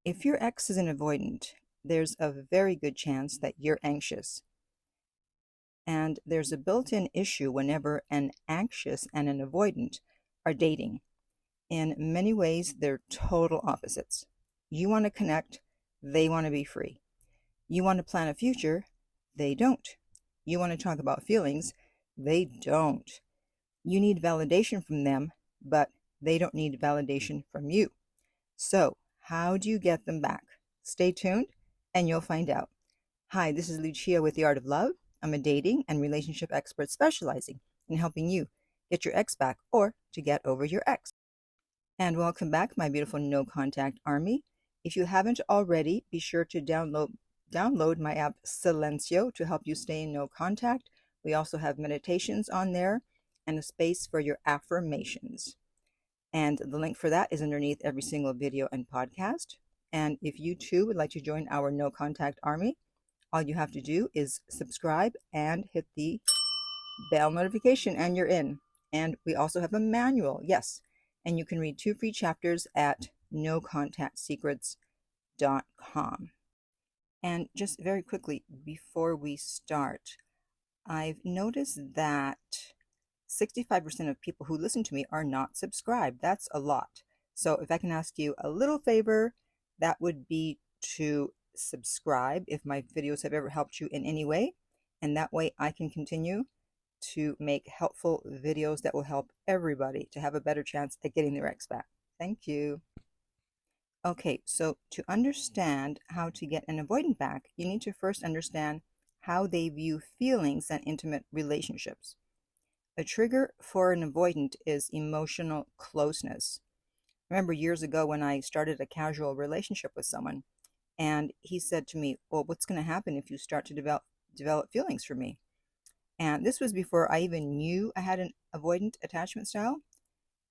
If your ex is an avoidant, there's a very good chance that you're anxious. And there's a built-in issue whenever an anxious and an avoidant are dating. In many ways, they're total opposites. You want to connect, they want to be free. You want to plan a future, they don't. You want to talk about feelings, they don't. You need validation from them, but they don't need validation from you. So, how do you get them back? Stay tuned and you'll find out. Hi, this is Lucia with The Art of Love. I'm a dating and relationship expert specializing in helping you get your ex back or to get over your ex. And welcome back, my beautiful no contact army. If you haven't already, be sure to download my app Silencio to help you stay in no contact. We also have meditations on there and a space for your affirmations. And the link for that is underneath every single video and podcast. And if you too would like to join our no contact army, all you have to do is subscribe and hit the bell notification and you're in. And we also have a manual, yes. And you can read 2 free chapters at nocontactsecrets.com. And just very quickly, before we start, I've noticed that 65% of people who listen to me are not subscribed. That's a lot. So if I can ask you a little favor, that would be to subscribe if my videos have ever helped you in any way. And that way I can continue to make helpful videos that will help everybody to have a better chance at getting their ex back. Thank you. Okay, so to understand how to get an avoidant back, you need to first understand how they view feelings and intimate relationships. A trigger for an avoidant is emotional closeness. Remember years ago when I started a casual relationship with someone, and he said to me, well, what's going to happen if you start to develop feelings for me? And this was before I even knew I had an avoidant attachment style.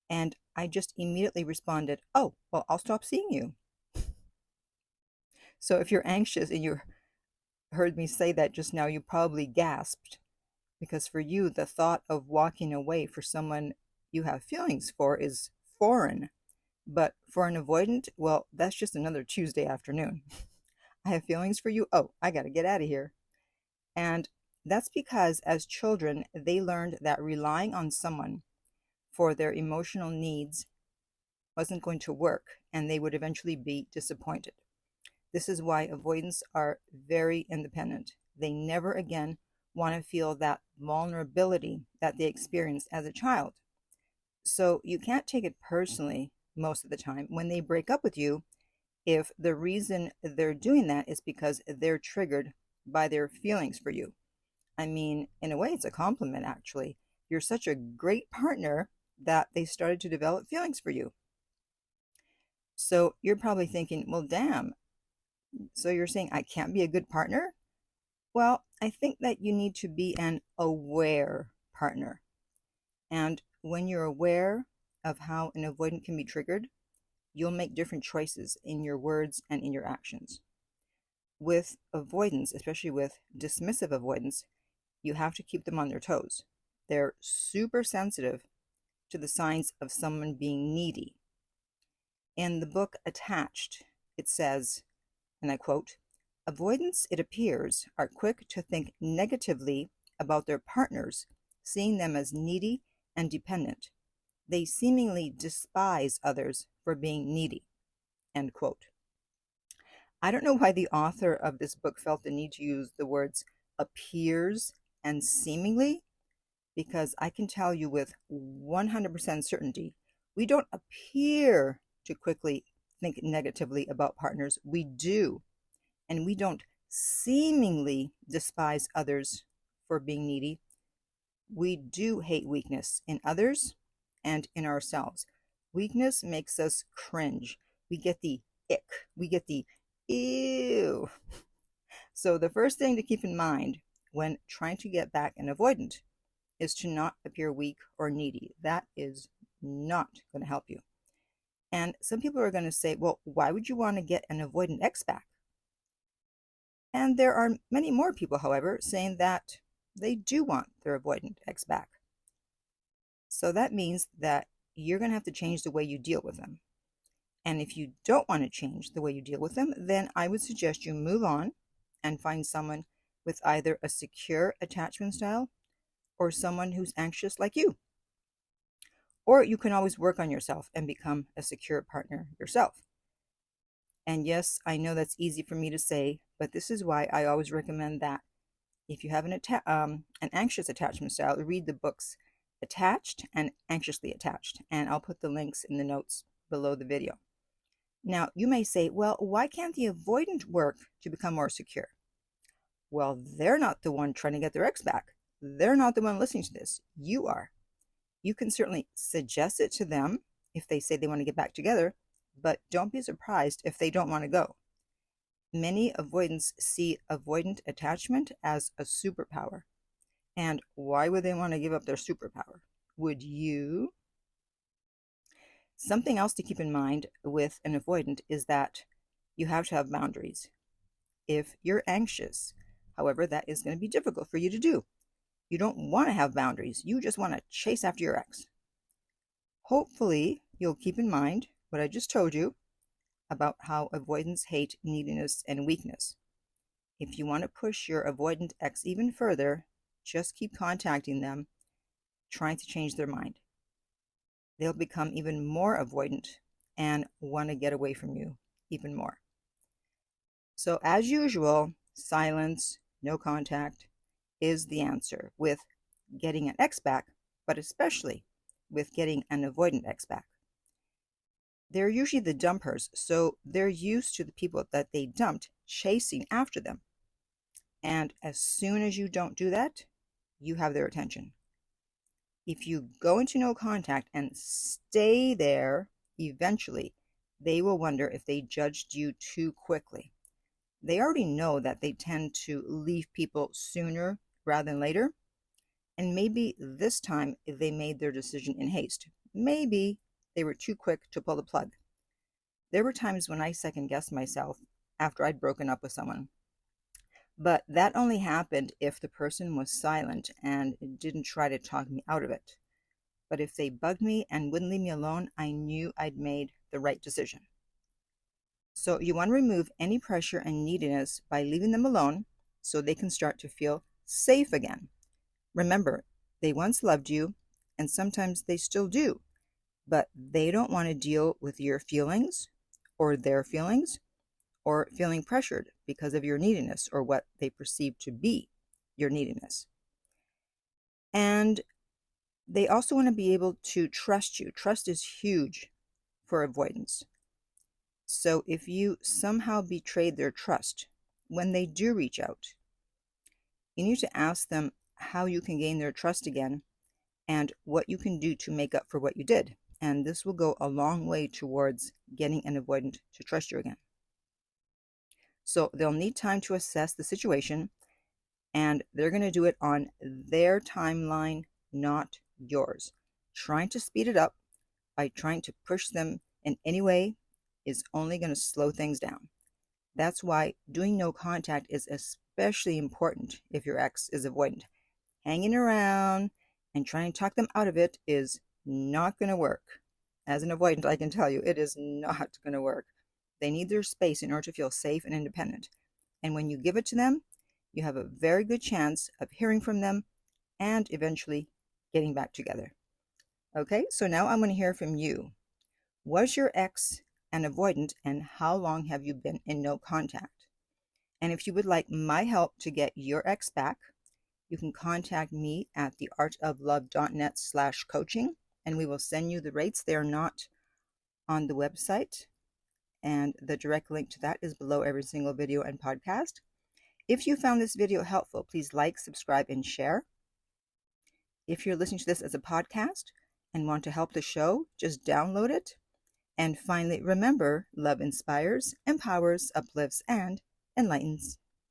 And I just immediately responded, oh, well, I'll stop seeing you. So if you're anxious and you heard me say that just now, you probably gasped. Because for you, the thought of walking away for someone you have feelings for is foreign. But for an avoidant, well, that's just another Tuesday afternoon. I have feelings for you. Oh, I got to get out of here. And that's because as children, they learned that relying on someone for their emotional needs wasn't going to work and they would eventually be disappointed. This is why avoidants are very independent. They never again want to feel that vulnerability that they experienced as a child. So you can't take it personally most of the time when they break up with you if the reason they're doing that is because they're triggered by their feelings for you. I mean, in a way, it's a compliment, actually. You're such a great partner that they started to develop feelings for you. So you're probably thinking, well, damn. So you're saying I can't be a good partner? Well, I think that you need to be an aware partner. And when you're aware of how an avoidant can be triggered, you'll make different choices in your words and in your actions. With avoidance, especially with dismissive avoidance, you have to keep them on their toes. They're super sensitive to the signs of someone being needy. In the book Attached, it says, and I quote, avoidants, it appears, are quick to think negatively about their partners, seeing them as needy and dependent. They seemingly despise others for being needy, end quote. I don't know why the author of this book felt the need to use the words appears and seemingly, because I can tell you with 100% certainty, we don't appear to quickly think negatively about partners. We do. And we don't seemingly despise others for being needy. We do hate weakness in others and in ourselves. Weakness makes us cringe. We get the ick. We get the ew. So the first thing to keep in mind when trying to get back an avoidant is to not appear weak or needy. That is not going to help you. And some people are going to say, well, why would you want to get an avoidant ex back? And there are many more people, however, saying that they do want their avoidant ex back. So that means that you're going to have to change the way you deal with them. And if you don't want to change the way you deal with them, then I would suggest you move on and find someone with either a secure attachment style or someone who's anxious like you. Or you can always work on yourself and become a secure partner yourself. And yes, I know that's easy for me to say, but this is why I always recommend that if you have an anxious attachment style, read the books Attached and Anxiously Attached, and I'll put the links in the notes below the video. Now, you may say, well, why can't the avoidant work to become more secure? Well, they're not the one trying to get their ex back. They're not the one listening to this. You are. You can certainly suggest it to them if they say they want to get back together, but don't be surprised if they don't want to go. Many avoidants see avoidant attachment as a superpower. And why would they want to give up their superpower? Would you? Something else to keep in mind with an avoidant is that you have to have boundaries. If you're anxious, however, that is going to be difficult for you to do. You don't want to have boundaries. You just want to chase after your ex. Hopefully, you'll keep in mind what I just told you about how avoidants hate neediness and weakness. If you want to push your avoidant ex even further, just keep contacting them, trying to change their mind. They'll become even more avoidant and want to get away from you even more. So as usual, silence, no contact is the answer with getting an ex back, but especially with getting an avoidant ex back. They're usually the dumpers, so they're used to the people that they dumped chasing after them. And as soon as you don't do that, you have their attention. If you go into no contact and stay there, eventually they will wonder if they judged you too quickly. They already know that they tend to leave people sooner rather than later. And maybe this time they made their decision in haste. Maybe they were too quick to pull the plug. There were times when I second-guessed myself after I'd broken up with someone. But that only happened if the person was silent and didn't try to talk me out of it. But if they bugged me and wouldn't leave me alone, I knew I'd made the right decision. So you want to remove any pressure and neediness by leaving them alone so they can start to feel safe again. Remember, they once loved you, and sometimes they still do, but they don't want to deal with your feelings or their feelings or feeling pressured because of your neediness or what they perceive to be your neediness. And they also want to be able to trust you. Trust is huge for avoidance. So if you somehow betrayed their trust, when they do reach out, you need to ask them how you can gain their trust again and what you can do to make up for what you did. And this will go a long way towards getting an avoidant to trust you again. So they'll need time to assess the situation, and they're going to do it on their timeline, not yours. Trying to speed it up by trying to push them in any way is only going to slow things down. That's why doing no contact is especially important if your ex is avoidant. Hanging around and trying to talk them out of it is not going to work. As an avoidant, I can tell you, it is not going to work. They need their space in order to feel safe and independent. And when you give it to them, you have a very good chance of hearing from them and eventually getting back together. Okay, so now I'm going to hear from you. Was your ex an avoidant, and how long have you been in no contact? And if you would like my help to get your ex back, you can contact me at theartoflove.net/coaching, and we will send you the rates. They are not on the website, and the direct link to that is below every single video and podcast. If you found this video helpful, please like, subscribe, and share. If you're listening to this as a podcast and want to help the show, just download it. And finally, remember, love inspires, empowers, uplifts, and enlightens.